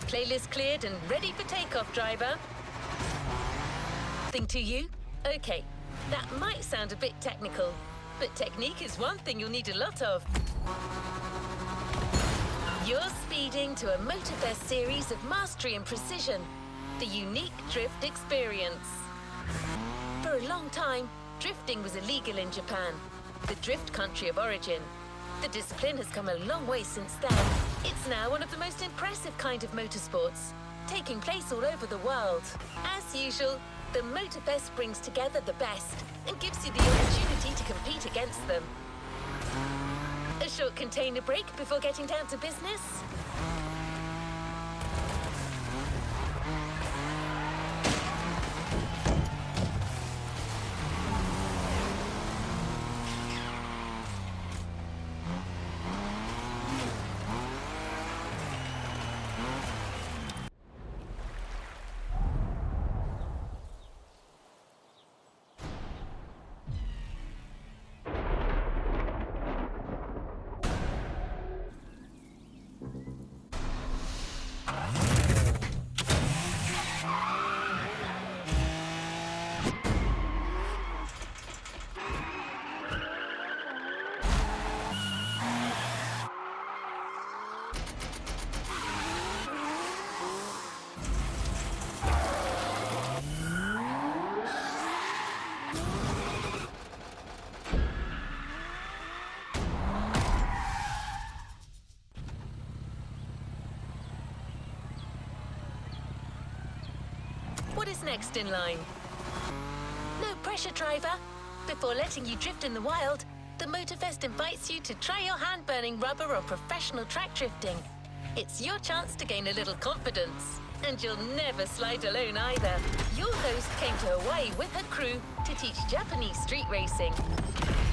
Playlist cleared and ready for takeoff, driver. Thing to you? Okay, that might sound a bit technical, but technique is one thing you'll need a lot of. You're speeding to a Motorfest series of mastery and precision, the unique drift experience. For a long time, drifting was illegal in Japan, the drift country of origin. The discipline has come a long way since then. It's now one of the most impressive kind of motorsports, taking place all over the world. As usual, the Motorfest brings together the best and gives you the opportunity to compete against them. A short container break before getting down to business? What is next in line? No pressure, driver. Before letting you drift in the wild, the Motorfest invites you to try your hand burning rubber or professional track drifting. It's your chance to gain a little confidence. And you'll never slide alone either. Your host came to Hawaii with her crew to teach Japanese street racing.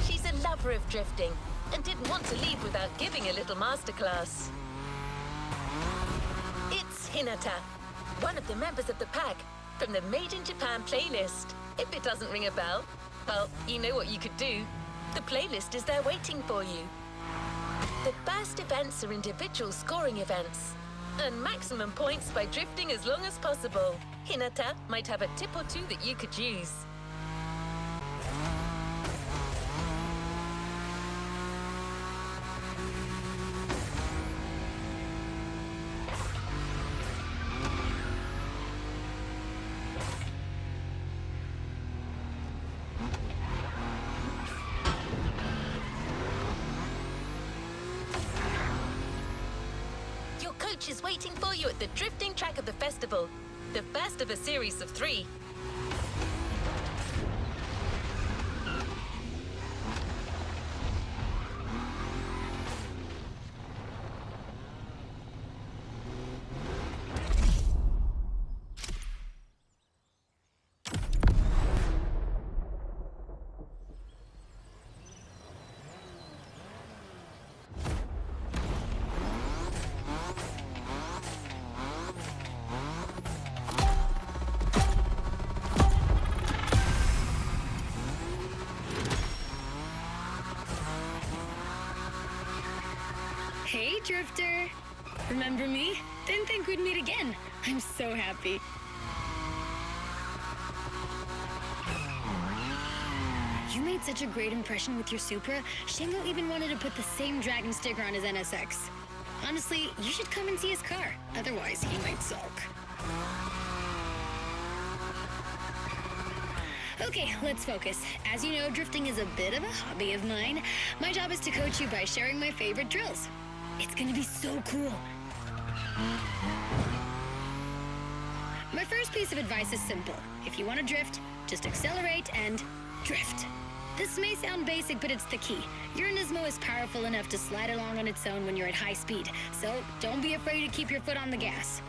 She's a lover of drifting and didn't want to leave without giving a little masterclass. It's Hinata, one of the members of the pack, from the Made in Japan playlist. If it doesn't ring a bell, well, you know what you could do. The playlist is there waiting for you. The best events are individual scoring events. Earn maximum points by drifting as long as possible. Hinata might have a tip or two that you could use. Coach is waiting for you at the drifting track of the festival, the first of a series of 3. Hey, Drifter! Remember me? Didn't think we'd meet again. I'm so happy. You made such a great impression with your Supra, Shingo even wanted to put the same Dragon sticker on his NSX. Honestly, you should come and see his car. Otherwise, he might sulk. Okay, let's focus. As you know, drifting is a bit of a hobby of mine. My job is to coach you by sharing my favorite drills. It's gonna be so cool. My first piece of advice is simple. If you want to drift, just accelerate and drift. This may sound basic, but it's the key. Your Nismo is powerful enough to slide along on its own when you're at high speed, so don't be afraid to keep your foot on the gas.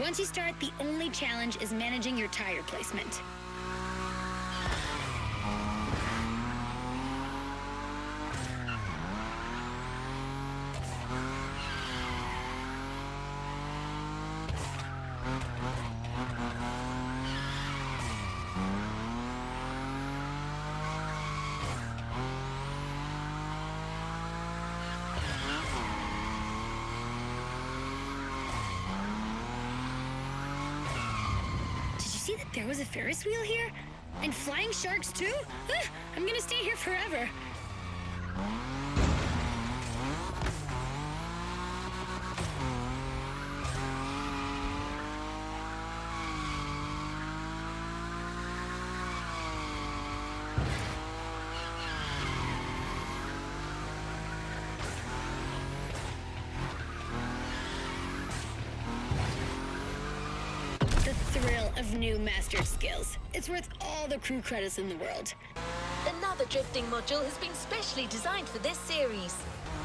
Once you start, the only challenge is managing your tire placement. see that there was a Ferris wheel here? And flying sharks too? I'm gonna stay here forever. Thrill of new mastered skills. It's worth all the crew credits in the world. Another drifting module has been specially designed for this series.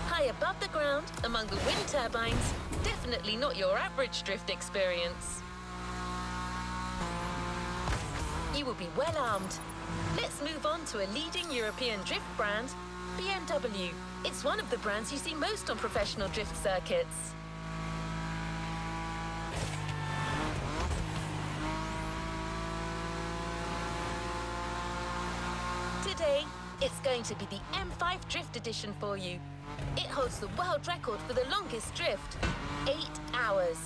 High above the ground, among the wind turbines, definitely not your average drift experience. You will be well armed. Let's move on to a leading European drift brand, BMW. It's one of the brands you see most on professional drift circuits. Today, it's going to be the M5 Drift Edition for you. It holds the world record for the longest drift, 8 hours.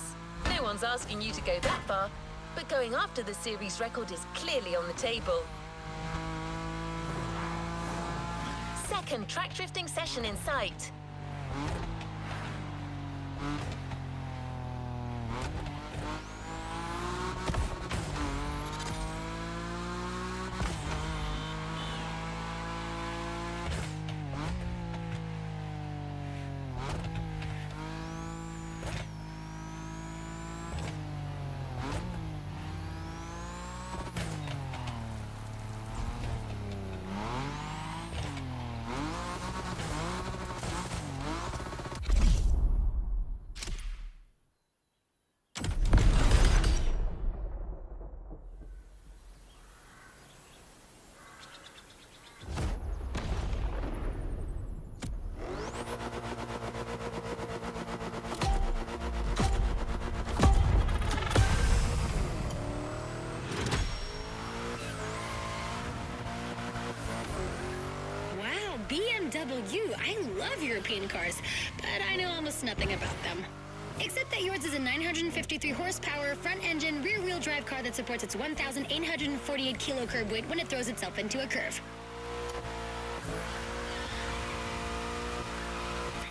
No one's asking you to go that far, but going after the series record is clearly on the table. Second track drifting session in sight. BMW. I love European cars, but I know almost nothing about them. Except that yours is a 953 horsepower, front-engine, rear-wheel drive car that supports its 1,848 kilo curb weight when it throws itself into a curve.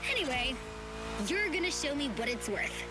Anyway, you're gonna show me what it's worth.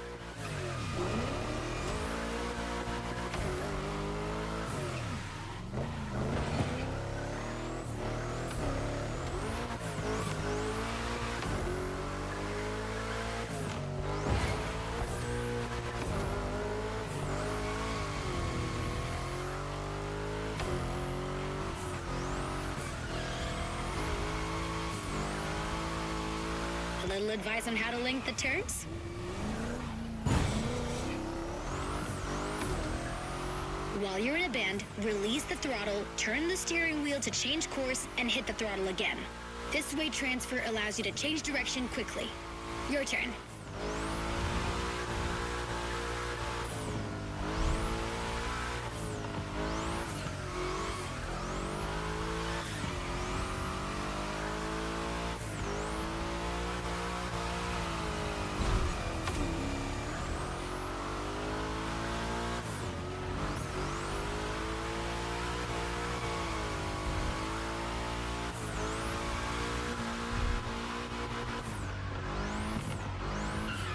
A little advice on how to link the turns? While you're in a bend, release the throttle, turn the steering wheel to change course, and hit the throttle again. This weight transfer allows you to change direction quickly. Your turn.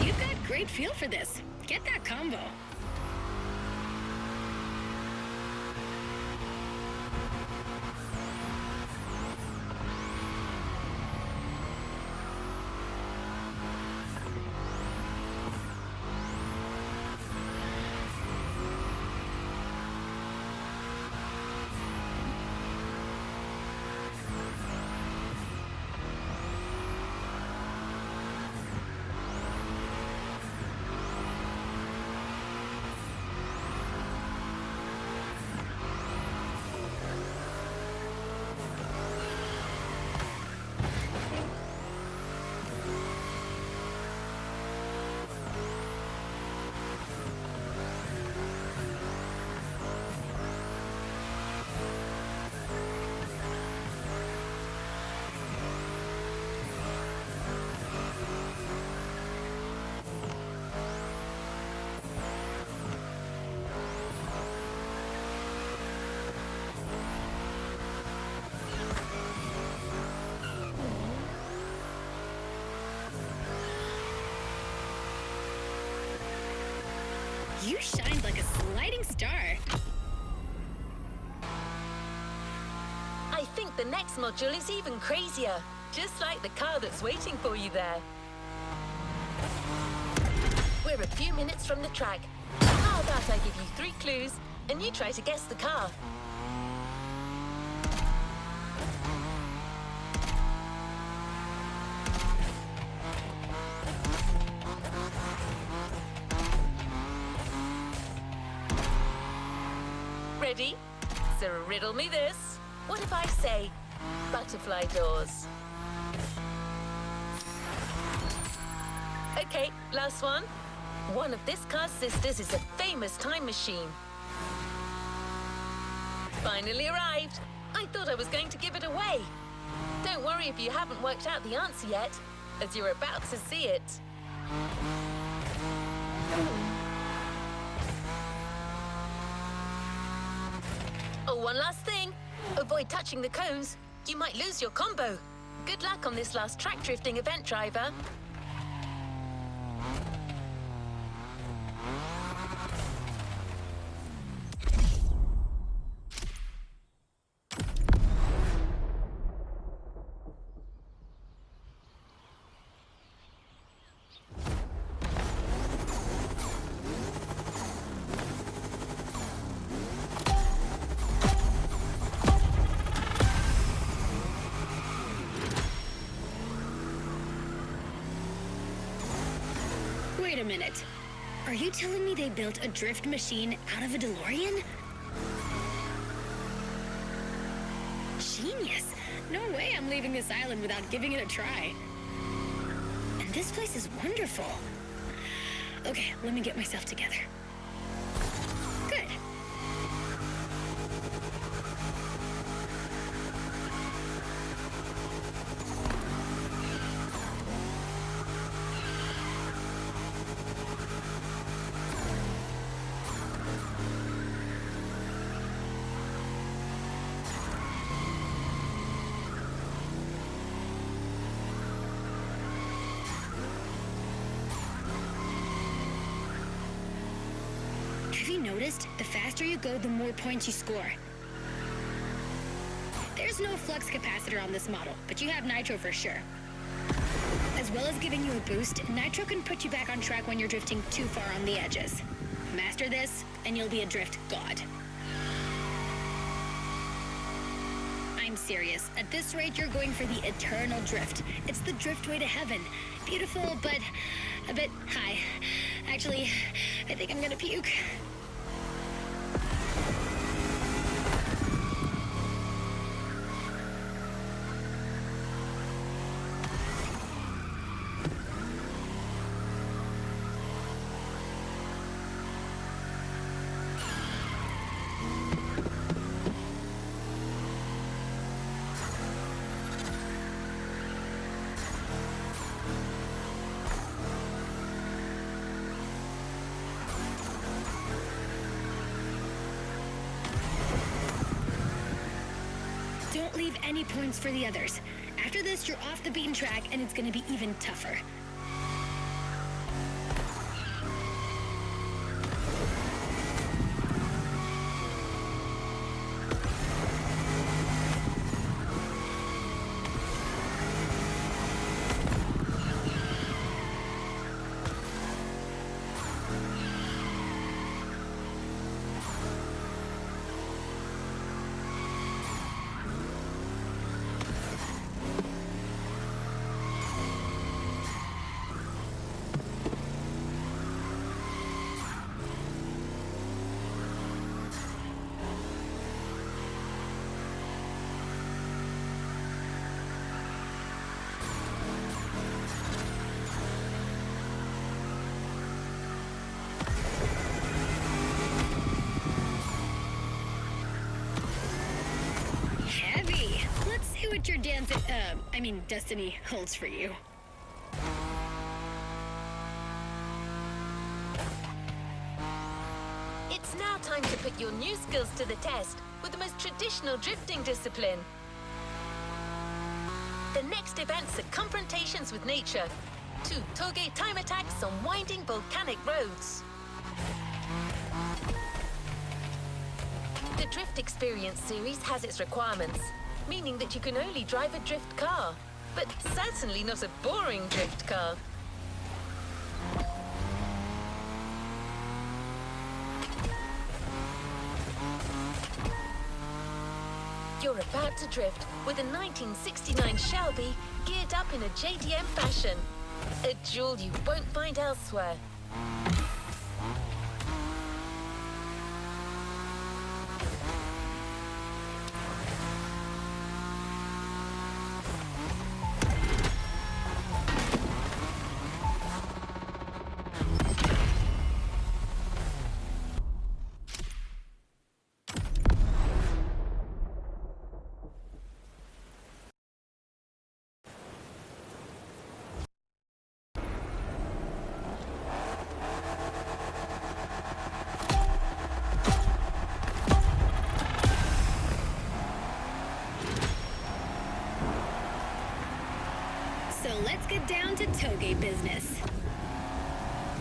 You've got great feel for this. Get that combo. You shined like a sliding star. I think the next module is even crazier, just like the car that's waiting for you there. We're a few minutes from the track. How about I give you 3 clues, and you try to guess the car? Ready? So riddle me this. What if I say butterfly doors? Okay, last one. One of this car's sisters is a famous time machine. Finally arrived. I thought I was going to give it away. Don't worry if you haven't worked out the answer yet, as you're about to see it. Oh, one last thing. Avoid touching the cones. You might lose your combo. Good luck on this last track drifting event, driver. Wait a minute. Are you telling me they built a drift machine out of a DeLorean? Genius! No way I'm leaving this island without giving it a try. And this place is wonderful. Okay, let me get myself together. Good. Have you noticed? The faster you go, the more points you score. There's no flux capacitor on this model, but you have nitro for sure. As well as giving you a boost, nitro can put you back on track when you're drifting too far on the edges. Master this, and you'll be a drift god. I'm serious. At this rate, you're going for the eternal drift. It's the drift way to heaven. Beautiful, but a bit high. Actually, I think I'm gonna puke. Don't leave any points for the others. After this, you're off the beaten track, and it's gonna be even tougher. Heavy. Let's see what your destiny holds for you. It's now time to put your new skills to the test with the most traditional drifting discipline. The next events are confrontations with nature. 2 toge time attacks on winding volcanic roads. The Drift Experience series has its requirements, meaning that you can only drive a drift car, but certainly not a boring drift car. You're about to drift with a 1969 Shelby geared up in a JDM fashion, a jewel you won't find elsewhere. So let's get down to toge business.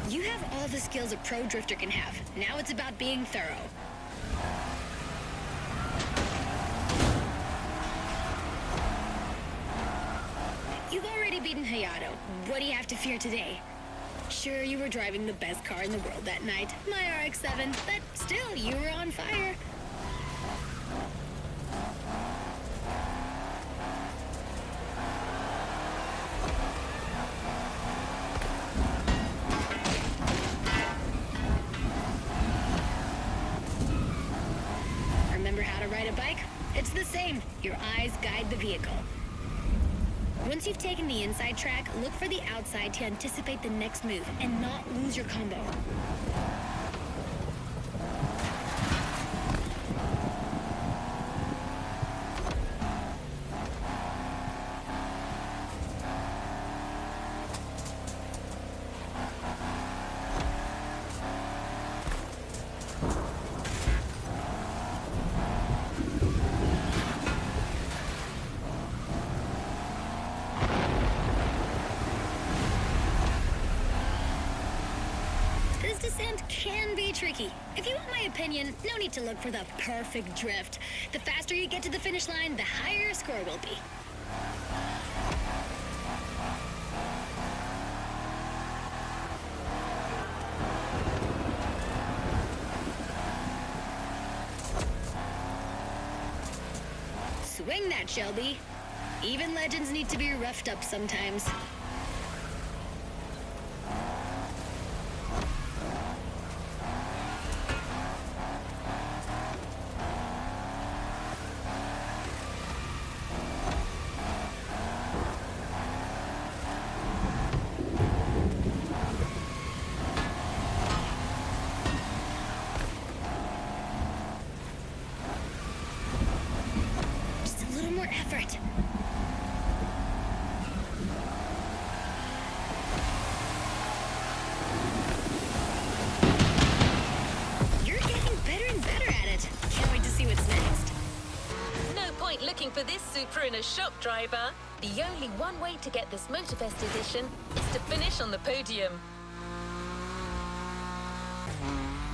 You have all the skills a pro drifter can have. Now it's about being thorough. You've already beaten Hayato. What do you have to fear today? Sure, you were driving the best car in the world that night, my RX-7, but still, you were on fire. Remember how to ride a bike? It's the same. Your eyes guide the vehicle. Once you've taken the inside track, look for the outside to anticipate the next move and not lose your combo. This descent can be tricky. If you want my opinion, no need to look for the perfect drift. The faster you get to the finish line, the higher your score will be. Swing that, Shelby. Even legends need to be roughed up sometimes. Just a little more effort. You're getting better and better at it. Can't wait to see what's next. No point looking for this Supra in a shop, driver. The only one way to get this Motorfest edition is to finish on the podium.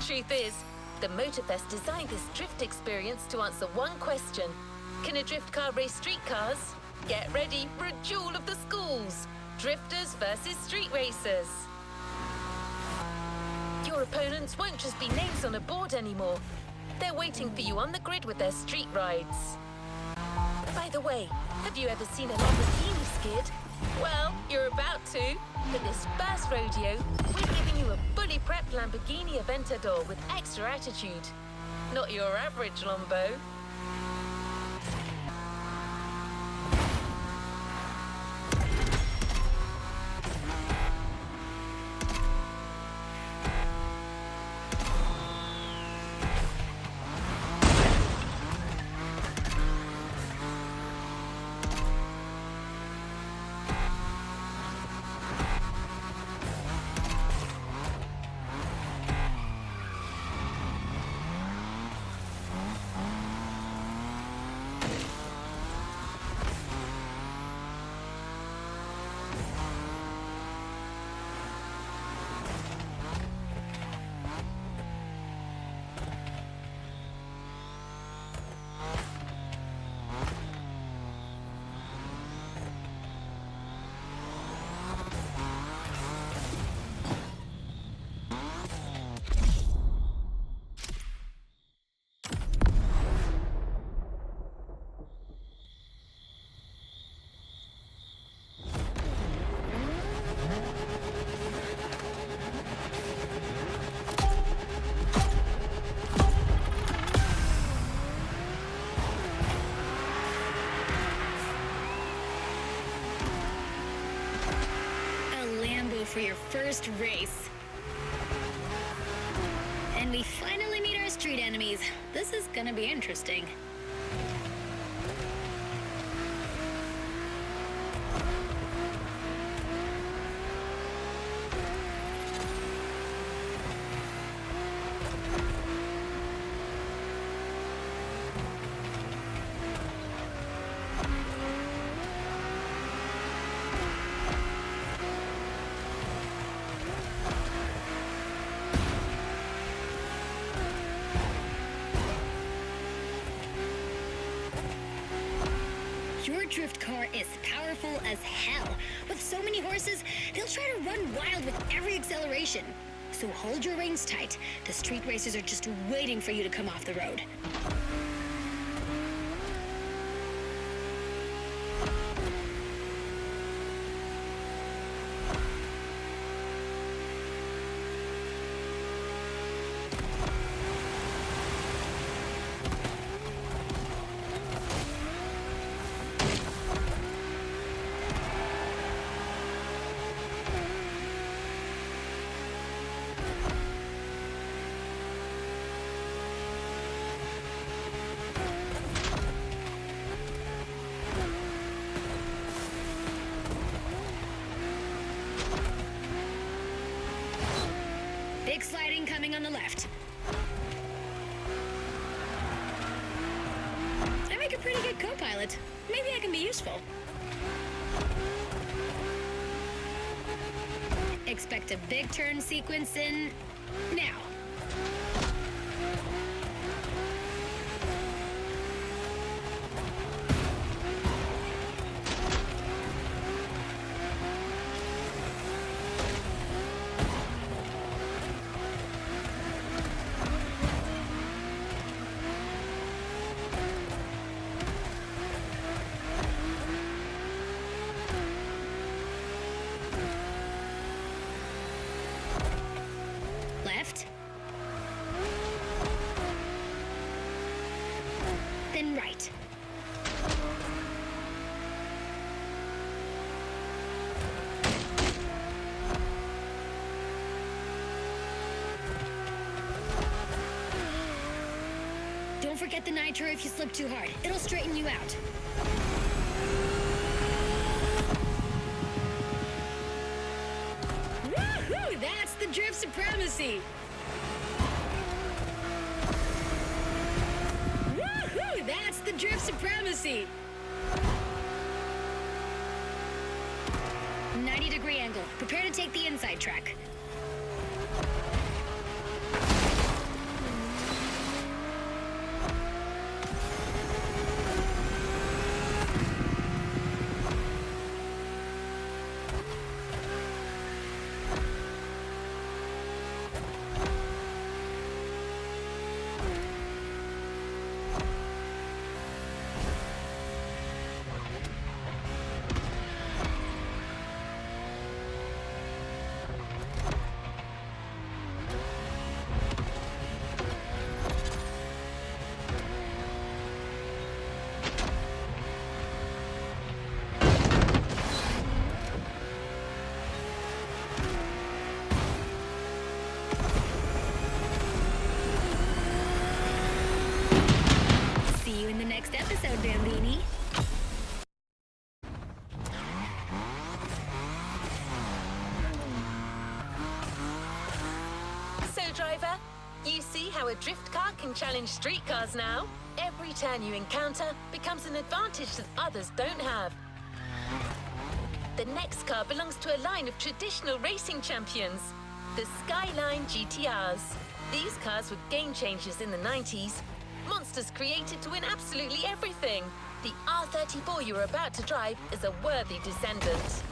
Truth is, the Motorfest designed this drift experience to answer one question. Can a drift car race street cars? Get ready for a duel of the schools. Drifters versus street racers. Your opponents won't just be names on a board anymore. They're waiting for you on the grid with their street rides. By the way, have you ever seen a Lamborghini skid? Well, you're about to. For this first rodeo, we're giving you a fully prepped Lamborghini Aventador with extra attitude. Not your average Lambo. first race. And we finally meet our street enemies. This is gonna be interesting. Your drift car is powerful as hell. With so many horses, they'll try to run wild with every acceleration. So hold your reins tight. The street racers are just waiting for you to come off the road. Big sliding coming on the left. I make a pretty good co-pilot. Maybe I can be useful. Expect a big turn sequence in now. Left. Then right. Don't forget the nitro if you slip too hard. It'll straighten you out. Woohoo! That's the drift supremacy! Woohoo! That's the drift supremacy! 90-degree angle. Prepare to take the inside track. See you in the next episode, Bambini. So, driver, you see how a drift car can challenge street cars now? Every turn you encounter becomes an advantage that others don't have. The next car belongs to a line of traditional racing champions, the Skyline GTRs. These cars were game changers in the 90s. Monsters created to win absolutely everything. The R34 you're about to drive is a worthy descendant.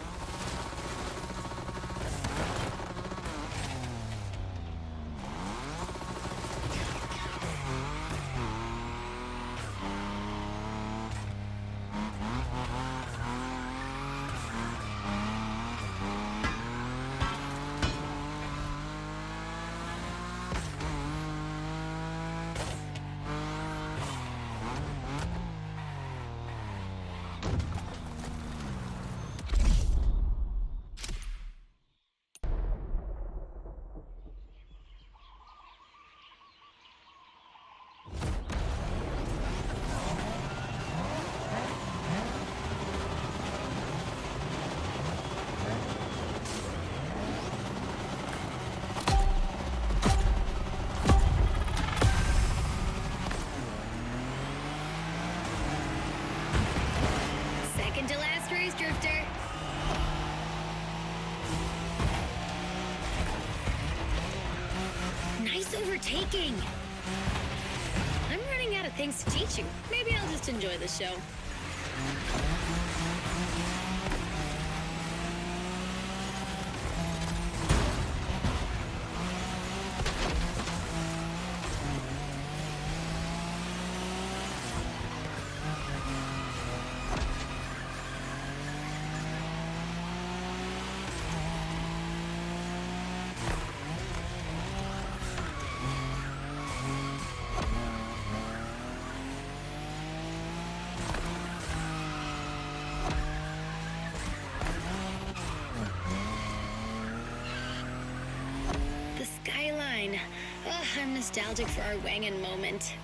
overtaking? I'm running out of things to teach you. Maybe I'll just enjoy the show. Skyline. Oh, I'm nostalgic for our Wangan moment.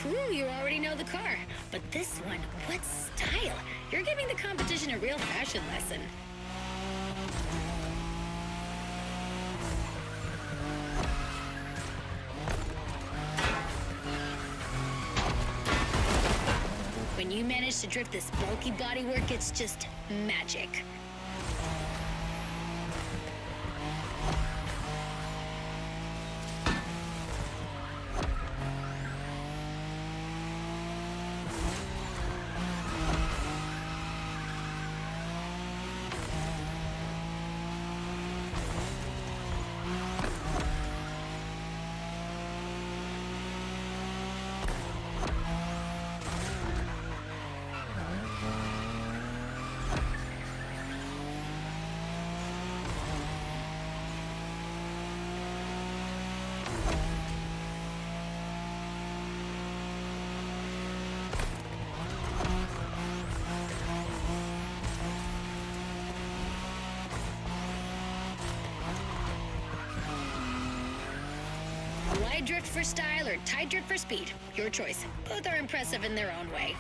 Cool, you already know the car. But this one, what style? You're giving the competition a real fashion lesson. When you manage to drift this bulky bodywork, it's just magic. Wide drift for style or tight drift for speed. Your choice. Both are impressive in their own way.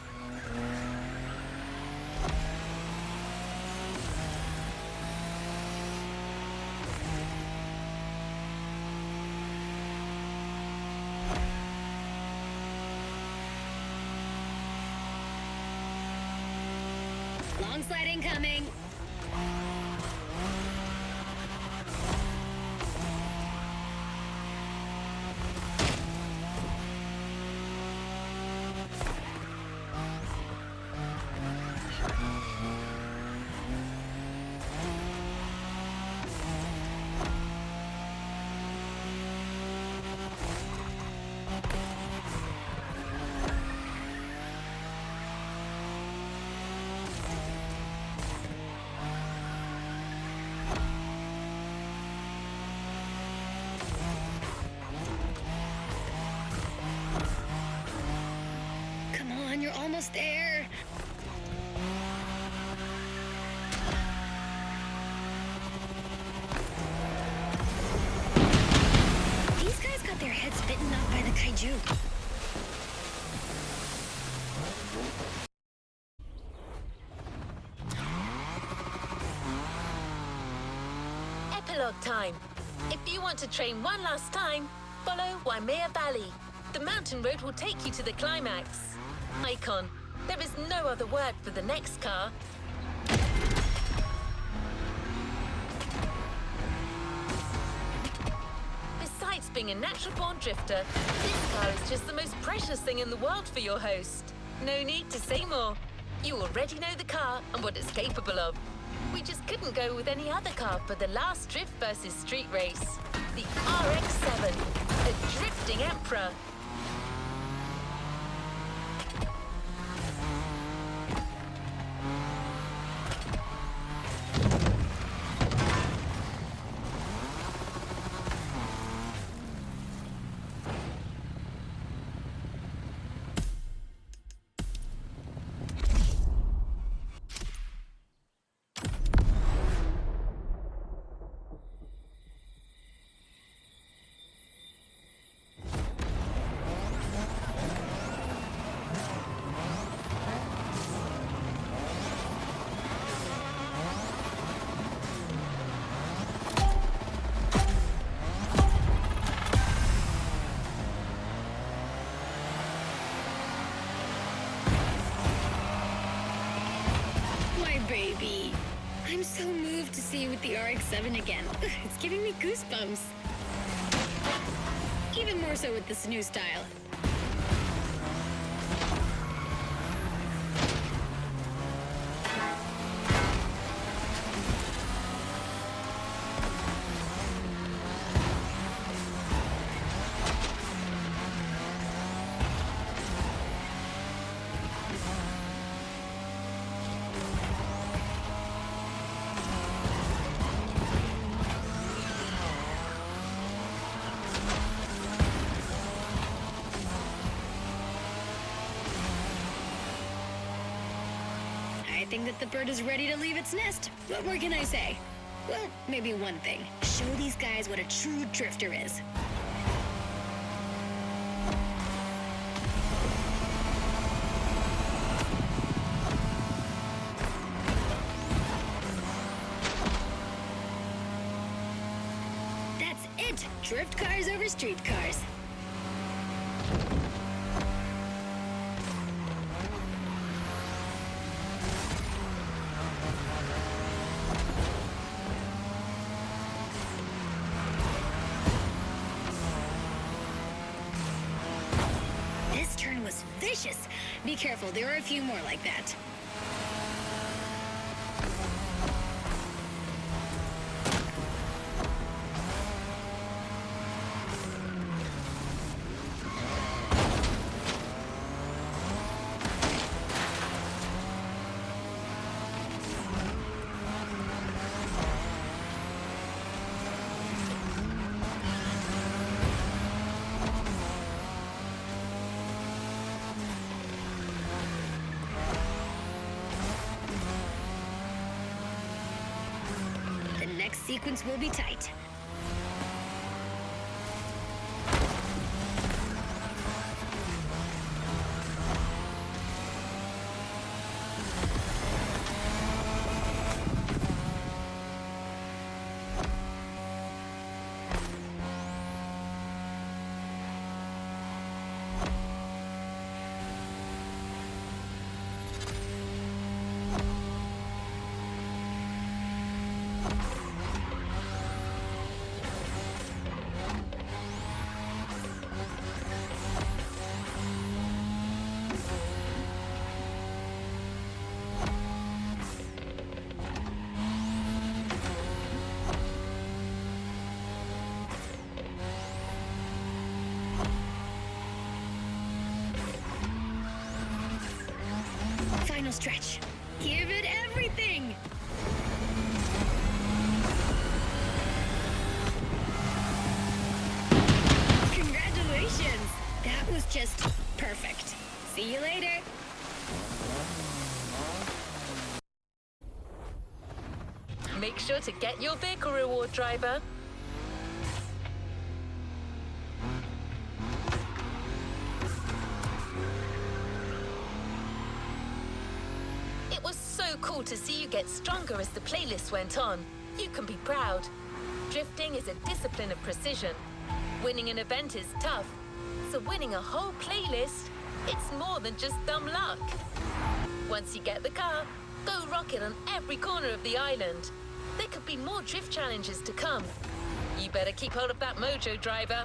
Long slide incoming. You're almost there. These guys got their heads bitten off by the kaiju. Epilogue time. If you want to train one last time, follow Waimea Valley. The mountain road will take you to the climax. Icon. There is no other word for the next car. Besides being a natural-born drifter, this car is just the most precious thing in the world for your host. No need to say more. You already know the car and what it's capable of. We just couldn't go with any other car for the last drift versus street race. The RX-7, a drifting emperor. Baby. I'm so moved to see you with the RX-7 again. It's giving me goosebumps. even more so with this new style. I think that the bird is ready to leave its nest. What more can I say? Well, maybe one thing. Show these guys what a true drifter is. That's it! Drift cars over street cars. This turn was vicious. Be careful, there are a few more like that. The next sequence will be tight. Final stretch. Give it everything! Congratulations! That was just perfect. See you later. Make sure to get your vehicle reward, driver. It was so cool to see you get stronger as the playlist went on. You can be proud. Drifting is a discipline of precision. Winning an event is tough. So winning a whole playlist, it's more than just dumb luck. Once you get the car, go rock it on every corner of the island. There could be more drift challenges to come. You better keep hold of that mojo, driver.